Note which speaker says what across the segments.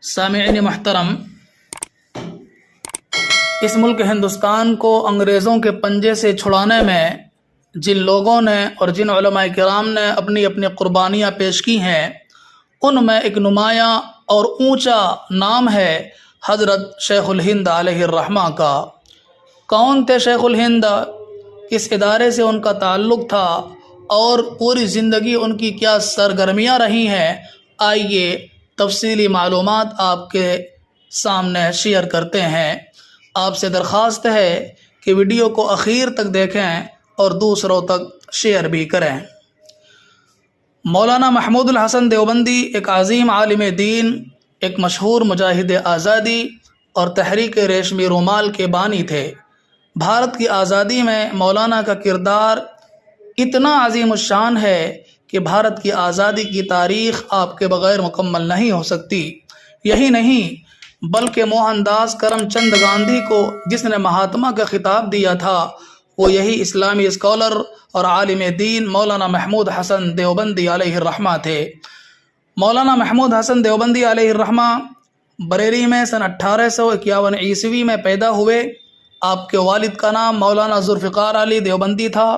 Speaker 1: سامعین محترم، اس ملک ہندوستان کو انگریزوں کے پنجے سے چھڑانے میں جن لوگوں نے اور جن علماء کرام نے اپنی اپنی قربانیاں پیش کی ہیں، ان میں ایک نمایاں اور اونچا نام ہے حضرت شیخ الہند علیہ الرحمہ کا۔ کون تھے شیخ الہند؟ کس ادارے سے ان کا تعلق تھا اور پوری زندگی ان کی کیا سرگرمیاں رہی ہیں؟ آئیے تفصیلی معلومات آپ کے سامنے شیئر کرتے ہیں۔ آپ سے درخواست ہے کہ ویڈیو کو اخیر تک دیکھیں اور دوسروں تک شیئر بھی کریں۔ مولانا محمود الحسن دیوبندی ایک عظیم عالم دین، ایک مشہور مجاہد آزادی اور تحریک ریشمی رومال کے بانی تھے۔ بھارت کی آزادی میں مولانا کا کردار اتنا عظیم الشان ہے کہ بھارت کی آزادی کی تاریخ آپ کے بغیر مکمل نہیں ہو سکتی۔ یہی نہیں بلکہ موہن داس کرم چند گاندھی کو جس نے مہاتما کا خطاب دیا تھا، وہ یہی اسلامی اسکالر اور عالم دین مولانا محمود حسن دیوبندی علیہ الرحمہ تھے۔ مولانا محمود حسن دیوبندی علیہ الرحمہ بریلی میں سن 1851 عیسوی میں پیدا ہوئے۔ آپ کے والد کا نام مولانا ذوالفقار علی دیوبندی تھا۔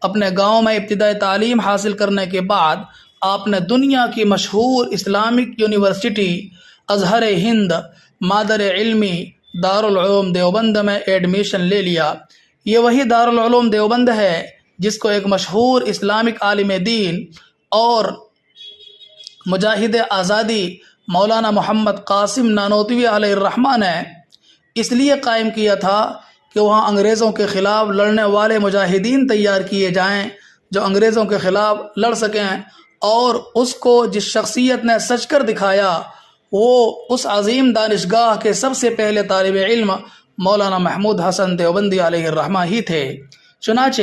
Speaker 1: اپنے گاؤں میں ابتدائی تعلیم حاصل کرنے کے بعد آپ نے دنیا کی مشہور اسلامک یونیورسٹی ازہر ہند مادر علمی دارالعلوم دیوبند میں ایڈمیشن لے لیا۔ یہ وہی دارالعلوم دیوبند ہے جس کو ایک مشہور اسلامک عالم دین اور مجاہد آزادی مولانا محمد قاسم نانوتوی علیہ الرحمہ نے اس لیے قائم کیا تھا کہ وہاں انگریزوں کے خلاف لڑنے والے مجاہدین تیار کیے جائیں جو انگریزوں کے خلاف لڑ سکیں، اور اس کو جس شخصیت نے سچ کر دکھایا وہ اس عظیم دانشگاہ کے سب سے پہلے طالب علم مولانا محمود حسن دیوبندی علیہ الرحمہ ہی تھے۔ چنانچہ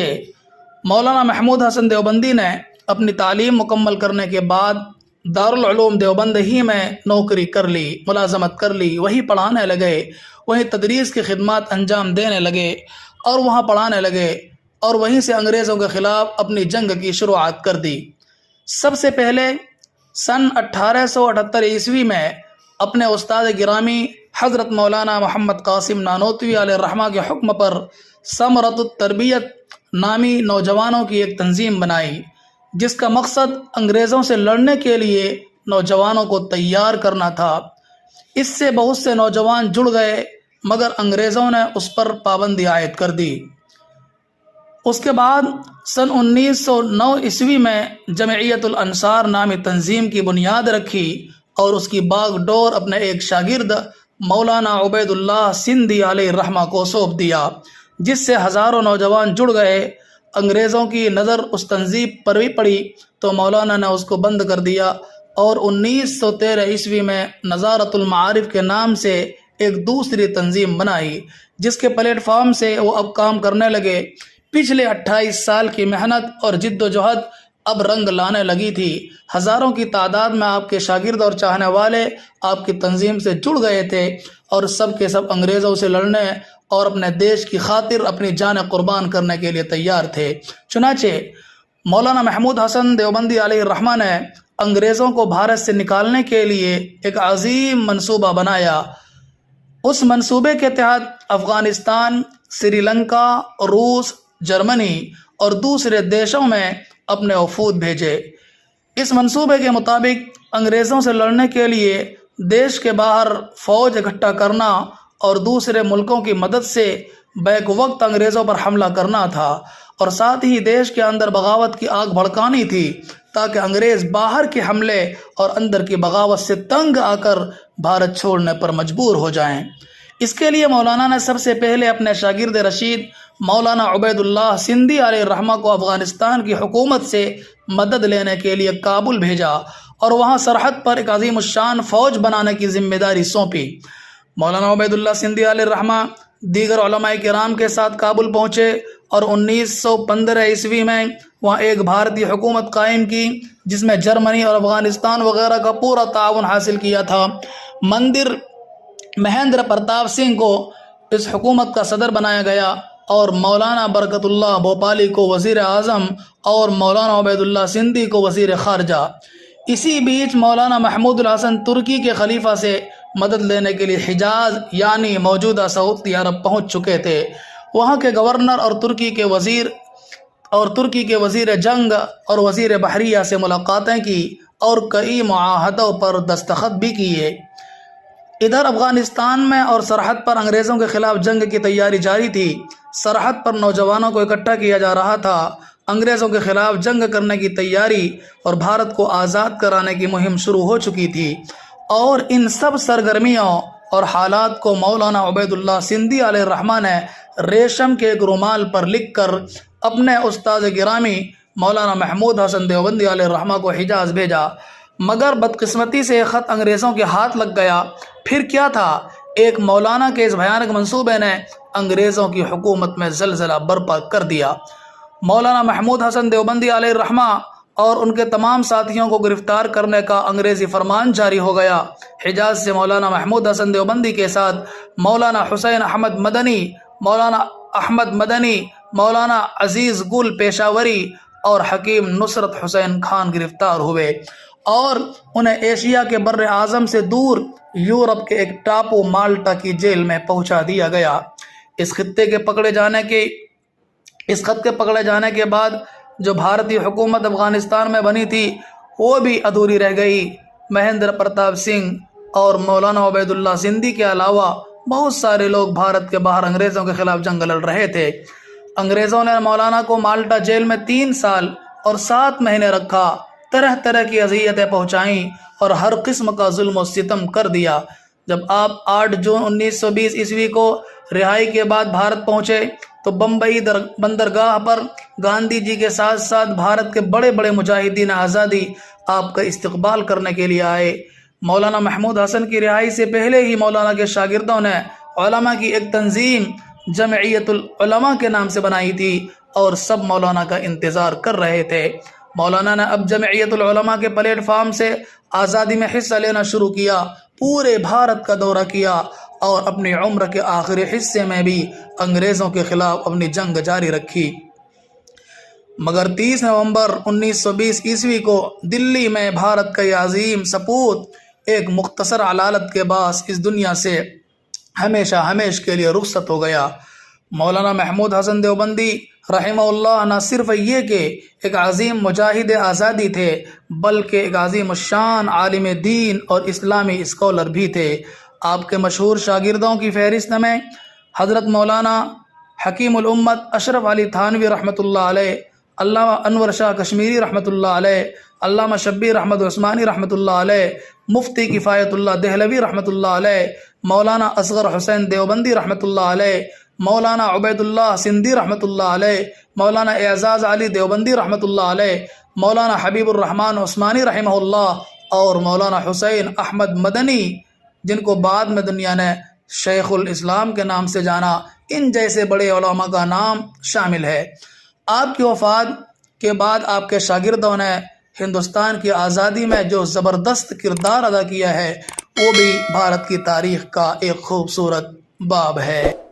Speaker 1: مولانا محمود حسن دیوبندی نے اپنی تعلیم مکمل کرنے کے بعد دارالعلوم دیوبند ہی میں نوکری کر لی، ملازمت کر لی، وہیں پڑھانے لگے، وہیں تدریس کی خدمات انجام دینے لگے اور وہاں پڑھانے لگے، اور وہیں سے انگریزوں کے خلاف اپنی جنگ کی شروعات کر دی۔ سب سے پہلے سن 1878 عیسوی میں اپنے استاد گرامی حضرت مولانا محمد قاسم نانوتوی علیہ الرحمہ کے حکم پر ثمرۃ التربیت نامی نوجوانوں کی ایک تنظیم بنائی، جس کا مقصد انگریزوں سے لڑنے کے لیے نوجوانوں کو تیار کرنا تھا۔ اس سے بہت سے نوجوان جڑ گئے، مگر انگریزوں نے اس پر پابندی عائد کر دی۔ اس کے بعد سن 1909 عیسوی میں جمعیت الانصار نامی تنظیم کی بنیاد رکھی اور اس کی باغ ڈور اپنے ایک شاگرد مولانا عبید اللہ سندھی علیہ الرحمہ کو سونپ دیا، جس سے ہزاروں نوجوان جڑ گئے۔ انگریزوں کی نظر اس تنظیم پر بھی پڑی تو مولانا نے اس کو بند کر دیا اور 1913 عیسوی میں نظارت المعارف کے نام سے ایک دوسری تنظیم بنائی، جس کے پلیٹ فارم سے وہ اب کام کرنے لگے۔ پچھلے 28 سال کی محنت اور جد و جہد اب رنگ لانے لگی تھی۔ ہزاروں کی تعداد میں آپ کے شاگرد اور چاہنے والے آپ کی تنظیم سے جڑ گئے تھے اور سب کے سب انگریزوں سے لڑنے اور اپنے دیش کی خاطر اپنی جان قربان کرنے کے لیے تیار تھے۔ چنانچہ مولانا محمود حسن دیوبندی علیہ الرحمہ نے انگریزوں کو بھارت سے نکالنے کے لیے ایک عظیم منصوبہ بنایا۔ اس منصوبے کے تحت افغانستان، سری لنکا، روس، جرمنی اور دوسرے دیشوں میں اپنے وفود بھیجے۔ اس منصوبے کے مطابق انگریزوں سے لڑنے کے لیے دیش کے باہر فوج اکٹھا کرنا اور دوسرے ملکوں کی مدد سے بیک وقت انگریزوں پر حملہ کرنا تھا، اور ساتھ ہی دیش کے اندر بغاوت کی آگ بھڑکانی تھی تاکہ انگریز باہر کے حملے اور اندر کی بغاوت سے تنگ آ کر بھارت چھوڑنے پر مجبور ہو جائیں۔ اس کے لیے مولانا نے سب سے پہلے اپنے شاگرد رشید مولانا عبید اللہ سندھی علیہ الرحمہ کو افغانستان کی حکومت سے مدد لینے کے لیے کابل بھیجا اور وہاں سرحد پر ایک عظیم الشان فوج بنانے کی ذمہ داری سونپی۔ مولانا عبید اللہ سندھی علیہ الرحمہ دیگر علماء کرام کے ساتھ کابل پہنچے اور 1915 عیسوی میں وہاں ایک بھارتی حکومت قائم کی، جس میں جرمنی اور افغانستان وغیرہ کا پورا تعاون حاصل کیا تھا۔ مندر مہندر پرتاپ سنگھ کو اس حکومت کا صدر بنایا گیا اور مولانا برکت اللہ بھوپالی کو وزیر اعظم اور مولانا عبید اللہ سندھی کو وزیر خارجہ۔ اسی بیچ مولانا محمود الحسن ترکی کے خلیفہ سے مدد لینے کے لیے حجاز یعنی موجودہ سعودی عرب پہنچ چکے تھے۔ وہاں کے گورنر اور ترکی کے وزیر جنگ اور وزیر بحریہ سے ملاقاتیں کی اور کئی معاہدوں پر دستخط بھی کیے۔ ادھر افغانستان میں اور سرحد پر انگریزوں کے خلاف جنگ کی تیاری جاری تھی۔ سرحد پر نوجوانوں کو اکٹھا کیا جا رہا تھا۔ انگریزوں کے خلاف جنگ کرنے کی تیاری اور بھارت کو آزاد کرانے کی مہم شروع ہو چکی تھی، اور ان سب سرگرمیوں اور حالات کو مولانا عبید اللہ سندھی علیہ الرحمہ نے ریشم کے ایک رومال پر لکھ کر اپنے استاد گرامی مولانا محمود حسن دیوبندی علیہ الرحمہ کو حجاز بھیجا، مگر بدقسمتی سے یہ خط انگریزوں کے ہاتھ لگ گیا۔ پھر کیا تھا، ایک مولانا کے اس بھیانک منصوبے نے انگریزوں کی حکومت میں زلزلہ برپا کر دیا۔ مولانا محمود حسن دیوبندی علیہ الرحمہ اور ان کے تمام ساتھیوں کو گرفتار کرنے کا انگریزی فرمان جاری ہو گیا۔ حجاز سے مولانا محمود حسن دیوبندی کے ساتھ مولانا حسین احمد مدنی، مولانا احمد مدنی، مولانا عزیز گل پیشاوری اور حکیم نصرت حسین خان گرفتار ہوئے، اور انہیں ایشیا کے بر اعظم سے دور یورپ کے ایک ٹاپو مالٹا کی جیل میں پہنچا دیا گیا۔ اس خط کے پکڑے جانے کے بعد جو بھارتی حکومت افغانستان میں بنی تھی وہ بھی ادھوری رہ گئی۔ مہندر پرتاپ سنگھ اور مولانا عبید اللہ سندھی کے علاوہ بہت سارے لوگ بھارت کے باہر انگریزوں کے خلاف جنگ لڑ رہے تھے۔ انگریزوں نے مولانا کو مالٹا جیل میں 3 سال اور 7 مہینے رکھا، طرح طرح کی اذیتیں پہنچائیں اور ہر قسم کا ظلم و ستم کر دیا۔ جب آپ 8 جون 1920 عیسوی کو رہائی کے بعد بھارت پہنچے تو بمبئی بندرگاہ پر گاندھی جی کے ساتھ ساتھ بھارت کے بڑے بڑے مجاہدین آزادی آپ کا استقبال کرنے کے لیے آئے۔ مولانا محمود حسن کی رہائی سے پہلے ہی مولانا کے شاگردوں نے علماء کی ایک تنظیم جمعیت العلماء کے نام سے بنائی تھی، اور سب مولانا کا انتظار کر رہے تھے۔ مولانا نے اب جمعیت العلماء کے پلیٹ فارم سے آزادی میں حصہ لینا شروع کیا، پورے بھارت کا دورہ کیا، اور اپنی عمر کے آخری حصے میں بھی انگریزوں کے خلاف اپنی جنگ جاری رکھی۔ مگر 30 نومبر 1920 عیسوی کو دلی میں بھارت کا یہ عظیم سپوت ایک مختصر علالت کے باعث اس دنیا سے ہمیشہ کے لیے رخصت ہو گیا۔ مولانا محمود حسن دیوبندی رحمہ اللہ نہ صرف یہ کہ ایک عظیم مجاہد آزادی تھے، بلکہ ایک عظیم الشان عالم دین اور اسلامی اسکالر بھی تھے۔ آپ کے مشہور شاگردوں کی فہرست میں حضرت مولانا حکیم الامت اشرف علی تھانوی رحمۃ اللہ علیہ، علامہ انور شاہ کشمیری رحمۃ اللہ علیہ، علامہ شبیر احمد عثمانی رحمۃ اللہ علیہ، مفتی کفایت اللہ دہلوی رحمۃ اللہ علیہ، مولانا اصغر حسین دیوبندی رحمۃ اللہ علیہ، مولانا عبید اللہ سندھی رحمۃ اللہ علیہ، مولانا اعزاز علی دیوبندی رحمۃ اللہ علیہ، مولانا حبیب الرحمن عثمانی رحمہ اللہ، اور مولانا حسین احمد مدنی، جن کو بعد میں دنیا نے شیخ الاسلام کے نام سے جانا، ان جیسے بڑے علماء کا نام شامل ہے۔ آپ کی وفات کے بعد آپ کے شاگردوں نے ہندوستان کی آزادی میں جو زبردست کردار ادا کیا ہے وہ بھی بھارت کی تاریخ کا ایک خوبصورت باب ہے۔